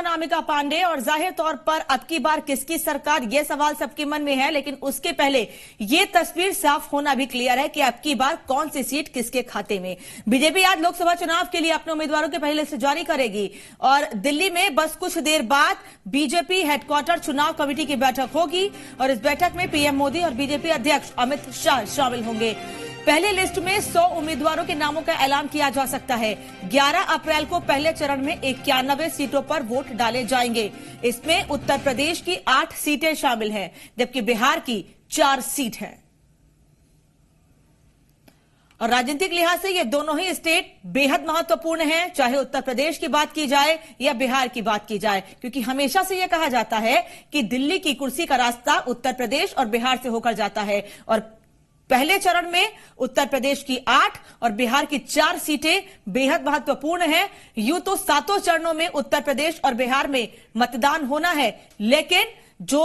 अनामिका पांडे और जाहिर तौर पर अब की बार किसकी सरकार, यह सवाल सबके मन में है। लेकिन उसके पहले यह तस्वीर साफ होना भी क्लियर है कि अब की बार कौन सी सीट किसके खाते में। बीजेपी आज लोकसभा चुनाव के लिए अपने उम्मीदवारों की पहली लिस्ट जारी करेगी और दिल्ली में बस कुछ देर बाद बीजेपी हेडक्वार्टर चुनाव कमेटी की बैठक होगी और इस बैठक में पीएम मोदी और बीजेपी अध्यक्ष अमित शाह शामिल होंगे। पहले लिस्ट में 100 उम्मीदवारों के नामों का ऐलान किया जा सकता है। 11 अप्रैल को पहले चरण में 91 सीटों पर वोट डाले जाएंगे। इसमें उत्तर प्रदेश की 8 सीटें शामिल हैं, जबकि बिहार की 4 सीट हैं। और राजनीतिक लिहाज से ये दोनों ही स्टेट बेहद महत्वपूर्ण हैं, चाहे उत्तर प्रदेश की बात की जाए या बिहार की बात की जाए, क्योंकि हमेशा से यह कहा जाता है कि दिल्ली की कुर्सी का रास्ता उत्तर प्रदेश और बिहार से होकर जाता है। और पहले चरण में उत्तर प्रदेश की 8 और बिहार की 4 सीटें बेहद महत्वपूर्ण हैं। यूं तो 7 चरणों में उत्तर प्रदेश और बिहार में मतदान होना है, लेकिन जो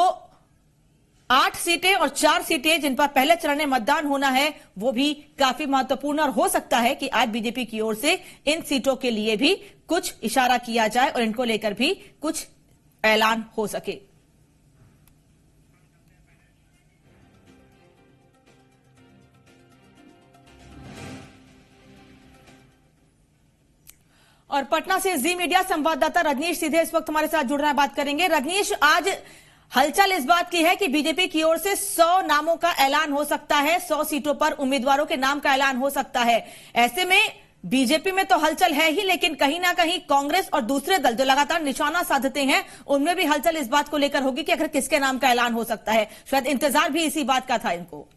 8 सीटें और 4 सीटें जिन पर पहले चरण में मतदान होना है वो भी काफी महत्वपूर्ण, और हो सकता है कि आज बीजेपी की ओर से इन सीटों के लिए भी कुछ इशारा किया जाए और इनको लेकर भी कुछ ऐलान हो सके। और पटना से जी मीडिया संवाददाता रजनीश सीधे इस वक्त हमारे साथ जुड़ रहे हैं, बात करेंगे। रजनीश, आज हलचल इस बात की है कि बीजेपी की ओर से 100 नामों का ऐलान हो सकता है, 100 सीटों पर उम्मीदवारों के नाम का ऐलान हो सकता है। ऐसे में बीजेपी में तो हलचल है ही, लेकिन कहीं ना कहीं कांग्रेस और दूसरे दल जो लगातार निशाना साधते हैं उनमें भी हलचल इस बात को लेकर होगी कि आखिर किसके नाम का ऐलान हो सकता है। शायद इंतजार भी इसी बात का था इनको।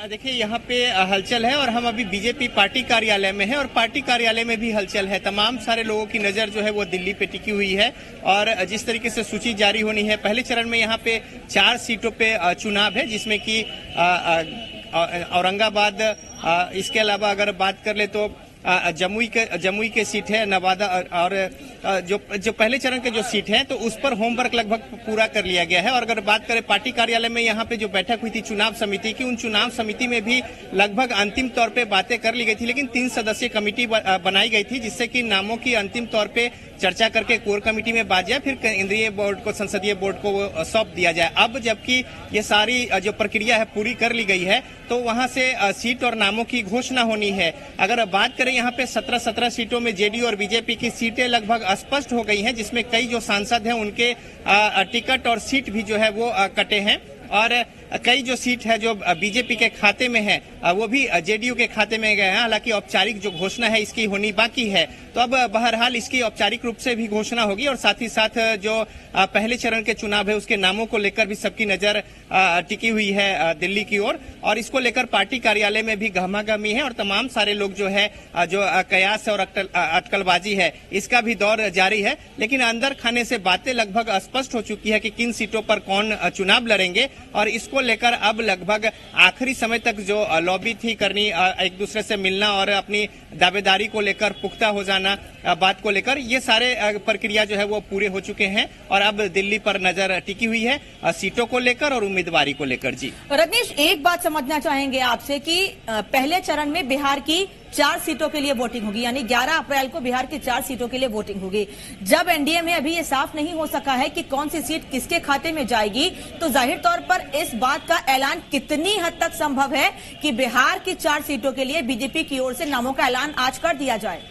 देखिए, यहाँ पे हलचल है और हम अभी बीजेपी पार्टी कार्यालय में हैं और पार्टी कार्यालय में भी हलचल है। तमाम सारे लोगों की नज़र जो है वो दिल्ली पे टिकी हुई है और जिस तरीके से सूची जारी होनी है, पहले चरण में यहाँ पे 4 सीटों पे चुनाव है, जिसमें कि औरंगाबाद, इसके अलावा अगर बात कर ले तो जमुई के सीट है, नवादा, और जो पहले चरण के जो सीट है तो उस पर होमवर्क लगभग पूरा कर लिया गया है। और अगर बात करें पार्टी कार्यालय में यहाँ पे जो बैठक हुई थी चुनाव समिति की, उन चुनाव समिति में भी लगभग अंतिम तौर पे बातें कर ली गई थी, लेकिन 3 सदस्यीय कमेटी बनाई गई थी जिससे कि नामों की अंतिम तौर पे चर्चा करके कोर कमेटी में बात जाए, फिर केंद्रीय बोर्ड को, संसदीय बोर्ड को सौंप दिया जाए। अब जबकि ये सारी जो प्रक्रिया है पूरी कर ली गई है तो वहां से सीट और नामों की घोषणा होनी है। अगर बात करें यहाँ पे 17 सीटों में जेडीयू और बीजेपी की सीटें लगभग स्पष्ट हो गई हैं, जिसमें कई जो सांसद हैं उनके टिकट और सीट भी जो है वो कटे हैं और कई जो सीट है जो बीजेपी के खाते में है वो भी जेडीयू के खाते में गए हैं। हालांकि औपचारिक जो घोषणा है इसकी होनी बाकी है, तो अब बहरहाल इसकी औपचारिक रूप से भी घोषणा होगी और साथ ही साथ जो पहले चरण के चुनाव है उसके नामों को लेकर भी सबकी नजर टिकी हुई है दिल्ली की ओर, और इसको लेकर पार्टी कार्यालय में भी गहमागहमी है और तमाम सारे लोग जो है जो कयास और अटकलबाजी है इसका भी दौर जारी है। लेकिन अंदर खाने से बातें लगभग स्पष्ट हो चुकी है कि किन सीटों पर कौन चुनाव लड़ेंगे और इसको लेकर अब लगभग आखिरी समय तक जो लॉबी थी करनी, एक दूसरे से मिलना और अपनी दावेदारी को लेकर पुख्ता हो जाना बात को लेकर, ये सारे प्रक्रिया जो है वो पूरे हो चुके हैं और अब दिल्ली पर नजर टिकी हुई है सीटों को लेकर और उम्मीदवारी को लेकर। जी रजनीश, एक बात समझना चाहेंगे आपसे कि पहले चरण में बिहार की 4 सीटों के लिए वोटिंग होगी, यानी 11 अप्रैल को बिहार की 4 सीटों के लिए वोटिंग होगी। जब एनडीए में अभी ये साफ नहीं हो सका है कि कौन सी सीट किसके खाते में जाएगी, तो जाहिर तौर पर इस बात का ऐलान कितनी हद तक संभव है कि बिहार की 4 सीटों के लिए बीजेपी की ओर से नामों का ऐलान आज कर दिया जाए?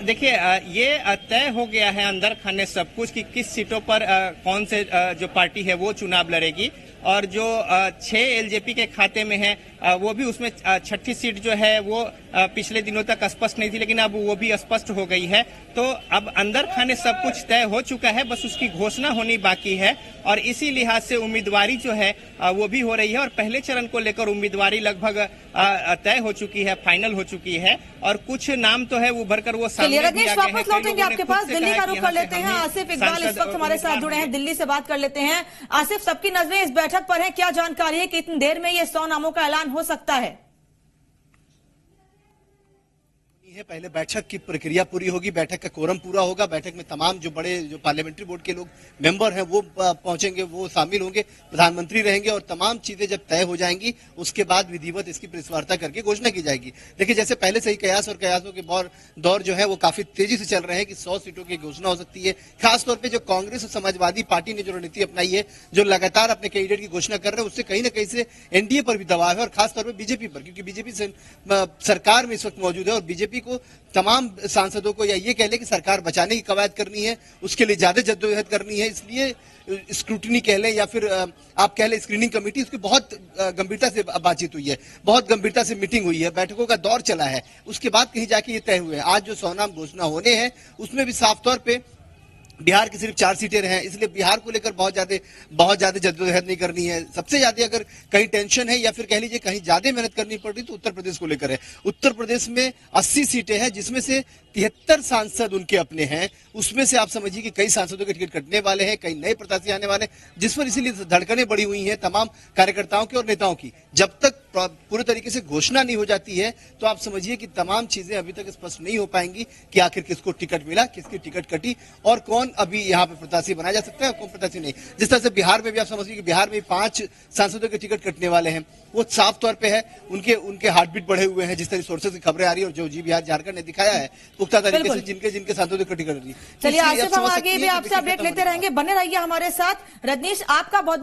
देखिए, ये तय हो गया है अंदर खाने सब कुछ कि किस सीटों पर कौन से जो पार्टी है वो चुनाव लड़ेगी, और जो 6 एलजेपी के खाते में है वो भी, उसमें 6ठी सीट जो है वो पिछले दिनों तक स्पष्ट नहीं थी, लेकिन अब वो भी स्पष्ट हो गई है। तो अब अंदर खाने सब कुछ तय हो चुका है, बस उसकी घोषणा होनी बाकी है और इसी लिहाज से उम्मीदवारी जो है वो भी हो रही है और पहले चरण को लेकर उम्मीदवारी लगभग तय हो चुकी है, फाइनल हो चुकी है और कुछ नाम तो है वो भरकर वो सामने भी आ गए हैं। वापस लौटेंगे आपके पास, दिल्ली का रुख कर लेते हैं। आसिफ इकबाल इस वक्त हमारे साथ जुड़े हैं, दिल्ली से बात कर लेते हैं। आसिफ, सबकी नजरें इस बैठक पर है, क्या जानकारी है कि इतनी देर में ये 100 नामों का ऐलान हो सकता है? है पहले बैठक की प्रक्रिया पूरी होगी, बैठक का कोरम पूरा होगा, बैठक में तमाम जो बड़े जो पार्लियामेंट्री बोर्ड के लोग मेंबर हैं वो पहुंचेंगे, वो शामिल होंगे, प्रधानमंत्री रहेंगे और तमाम चीजें जब तय हो जाएंगी उसके बाद विधिवत इसकी प्रेस वार्ता करके घोषणा की जाएगी। देखिए जैसे पहले से ही कयास और कयासों के दौर जो है वो काफी तेजी से चल रहे हैं कि 100 सीटों की घोषणा हो सकती है। खासतौर पर जो कांग्रेस और समाजवादी पार्टी ने जो रणनीति अपनाई है, जो लगातार अपने कैंडिडेट की घोषणा कर रहे हैं, उससे कहीं ना कहीं से एनडीए पर भी दबाव है और खासतौर पर बीजेपी पर, क्योंकि बीजेपी सरकार में इस वक्त मौजूद है और बीजेपी को तमाम सांसदों को या ये कह ले कि सरकार बचाने की कवायद करनी है, उसके लिए ज्यादा जद्दोजहद करनी है। इसलिए स्क्रूटनी कह लें या फिर आप कह लें स्क्रीनिंग कमेटी, उसकी बहुत गंभीरता से बातचीत हुई है, बहुत गंभीरता से मीटिंग हुई है, बैठकों का दौर चला है, उसके बाद कहीं जाके ये तय हुए हैं। आज जो 100 नाम घोषणा होने हैं उसमें भी साफ तौर पे बिहार की सिर्फ 4 सीटें रहे हैं, इसलिए बिहार को लेकर बहुत ज्यादा जद्दोजहद नहीं करनी है। सबसे ज्यादा अगर कहीं टेंशन है या फिर कह लीजिए कहीं ज्यादा मेहनत करनी पड़ रही तो उत्तर प्रदेश को लेकर है। उत्तर प्रदेश में 80 सीटें हैं जिसमें से 73 सांसद उनके अपने हैं, उसमें से आप समझिए कि कई सांसदों के टिकट कटने वाले हैं, कई नए प्रत्याशी आने वाले हैं, जिस पर इसीलिए धड़कनें बढ़ी हुई हैं तमाम कार्यकर्ताओं की और नेताओं की। जब तक पूरे तरीके से घोषणा नहीं हो जाती है तो आप समझिए कि तमाम चीजें अभी तक स्पष्ट नहीं हो पाएंगी कि आखिर किसको टिकट मिला, किसकी टिकट कटी और कौन अभी यहाँ पे प्रत्याशी बनाया जा सकता है और कौन प्रत्याशी नहीं। जिस तरह से बिहार में भी आप समझिए कि बिहार में 5 सांसदों के टिकट कटने वाले हैं, वो साफ तौर पे है, उनके हार्ट बीट बढ़े हुए हैं, जिस तरह सोर्सेज की खबरें आ रही है और जो जी बिहार झारखंड ने दिखाया है पुख्ता तरीके से जिनके सांसदों की टिकट कट रही है। चलिए आसिफ, हम आगे भी आपसे अपडेट लेते रहेंगे, बने रहिए हमारे साथ। रजनीश, आपका बहुत